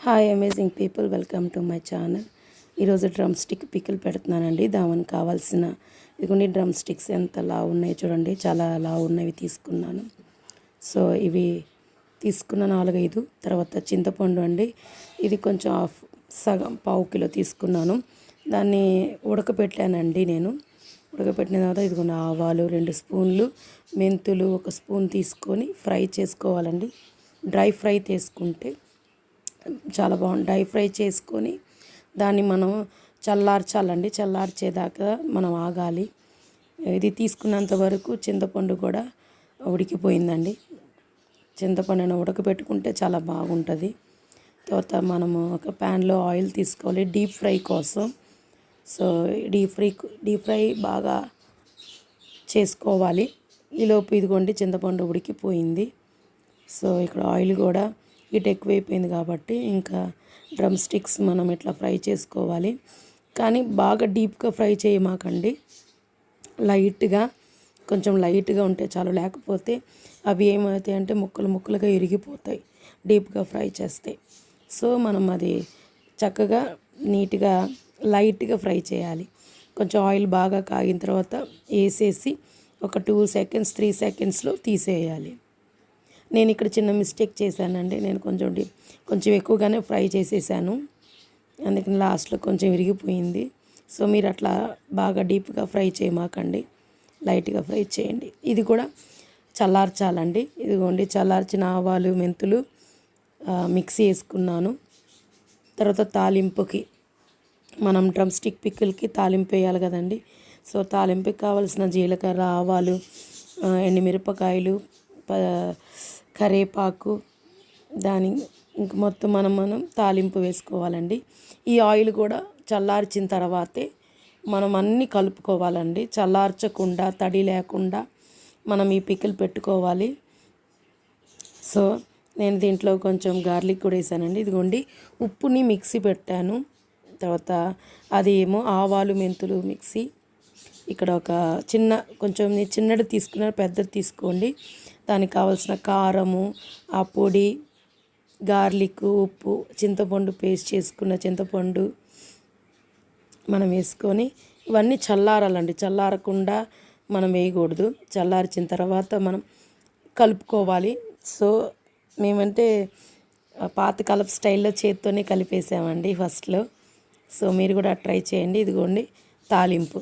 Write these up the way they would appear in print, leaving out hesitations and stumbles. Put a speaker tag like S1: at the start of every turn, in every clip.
S1: Hi amazing people, welcome to my channel. ఈరోజు drum stick pickle పెడుతున్నానండి. దానికి కావాల్సిన ఇదిగోండి డ్రమ్ స్టిక్స్ ఎంత లావు ఉన్నాయి చూడండి, చాలా లావు ఉన్నవి తీసుకున్నాను. సో ఇవి తీసుకున్న 4-5. తర్వాత చింతపండు అండి, ఇది కొంచెం సగం పావు కిలో తీసుకున్నాను. దాన్ని ఉడకపెట్టానండి నేను. ఉడకపెట్టిన తర్వాత ఇదిగోండి ఆవాలు 2 స్పూన్లు, మెంతులు 1 స్పూన్ తీసుకొని ఫ్రై చేసుకోవాలండి. డ్రై ఫ్రై చేసుకుంటే చాలా బాగుంది. డ్రై ఫ్రై చేసుకొని దాన్ని మనం చల్లార్చాలండి. చల్లార్చేదాకా మనం ఆగాలి. ఇది తీసుకున్నంత వరకు చింతపండు కూడా ఉడికిపోయిందండి. చింతపండును ఉడకబెట్టుకుంటే చాలా బాగుంటుంది. తర్వాత మనము ఒక ప్యాన్లో ఆయిల్ తీసుకోవాలి డీప్ ఫ్రై కోసం. సో డీప్ ఫ్రై బాగా చేసుకోవాలి. ఈలోపు ఇదిగోండి చింతపండు ఉడికిపోయింది. సో ఇక్కడ ఆయిల్ కూడా హీట్ ఎక్కువైపోయింది కాబట్టి ఇంకా డ్రమ్ స్టిక్స్ మనం ఇట్లా ఫ్రై చేసుకోవాలి. కానీ బాగా డీప్గా ఫ్రై చేయమాకండి, లైట్గా, కొంచెం లైట్గా ఉంటే చాలు. లేకపోతే అవి ఏమవుతాయి అంటే ముక్కలుగా ఇరిగిపోతాయి డీప్గా ఫ్రై చేస్తే. సో మనం అది చక్కగా నీట్గా లైట్గా ఫ్రై చేయాలి. కొంచెం ఆయిల్ బాగా కాగిన తర్వాత వేసేసి ఒక 2 సెకండ్స్ 3 సెకండ్స్లో తీసేయాలి. నేను ఇక్కడ చిన్న మిస్టేక్ చేశానండి. నేను కొంచెం ఎక్కువగానే ఫ్రై చేసేసాను, అందుకని లాస్ట్లో కొంచెం విరిగిపోయింది. సో మీరు అట్లా బాగా డీప్గా ఫ్రై చేయమాకండి, లైట్గా ఫ్రై చేయండి. ఇది కూడా చల్లార్చాలండి. ఇదిగోండి చల్లార్చిన ఆవాలు మెంతులు మిక్సీ వేసుకున్నాను. తర్వాత తాలింపుకి మనం డ్రమ్ స్టిక్ పికిల్కి తాలింపు వేయాలి కదండి. సో తాలింపుకి కావాల్సిన జీలకర్ర, ఆవాలు, ఎండుమిరపకాయలు, కరివేపాకు, ఇంక మొత్తం మనం తాలింపు వేసుకోవాలండి. ఈ ఆయిల్ కూడా చల్లార్చిన తర్వాతే మనం అన్నీ కలుపుకోవాలండి. చల్లార్చకుండా తడి లేకుండా మనం ఈ పికిల్ పెట్టుకోవాలి. సో నేను దీంట్లో కొంచెం గార్లిక్ కూడా వేసానండి. ఇదిగోండి ఉప్పుని మిక్సీ పెట్టాను. తర్వాత అది ఏమో ఆవాలు మెంతులు మిక్సీ. ఇక్కడ ఒక కొంచెం చిన్నది తీసుకున్నారు, పెద్దది తీసుకోండి. దానికి కావాల్సిన కారము, ఆ పొడి, గార్లిక్, ఉప్పు, చింతపండు పేస్ట్ చేసుకున్న చింతపండు మనం వేసుకొని ఇవన్నీ చల్లారాలండి. చల్లారకుండా మనం వేయకూడదు. చల్లార్చిన తర్వాత మనం కలుపుకోవాలి. సో మేమంటే పాతకాలపు స్టైల్లో చేత్తోనే కలిపేసామండి ఫస్ట్లో. సో మీరు కూడా ట్రై చేయండి. ఇదిగోండి తాలింపు.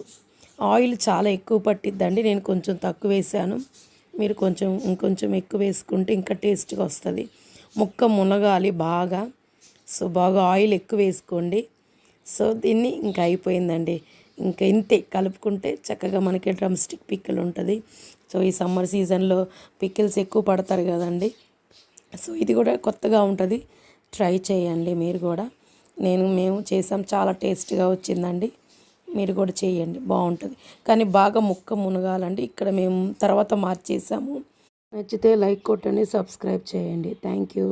S1: ఆయిల్ చాలా ఎక్కువ పట్టిద్దండి, నేను కొంచెం తక్కువ వేసాను. మీరు ఇంకొంచెం ఎక్కువ వేసుకుంటే ఇంకా టేస్ట్గా వస్తుంది. ముక్క మునగాలి బాగా. సో బాగా ఆయిల్ ఎక్కువ వేసుకోండి. సో దీన్ని ఇంకా అయిపోయిందండి. ఇంకా ఇంతే, కలుపుకుంటే చక్కగా మనకి డ్రమ్ స్టిక్ పికిల్ ఉంటుంది. సో ఈ సమ్మర్ సీజన్లో పికిల్స్ ఎక్కువ పడతారు కదండి. సో ఇది కూడా కొత్తగా ఉంటుంది, ట్రై చేయండి మీరు కూడా. మేము చేసాం, చాలా టేస్ట్గా వచ్చిందండి. మీరు కూడా చేయండి, బాగుంటుంది. కానీ బాగా ముక్క మునగాలండి. ఇక్కడ మేము తర్వాత మార్చేసాము. నచ్చితే లైక్ కొట్టండి, సబ్స్క్రైబ్ చేయండి. Thank you.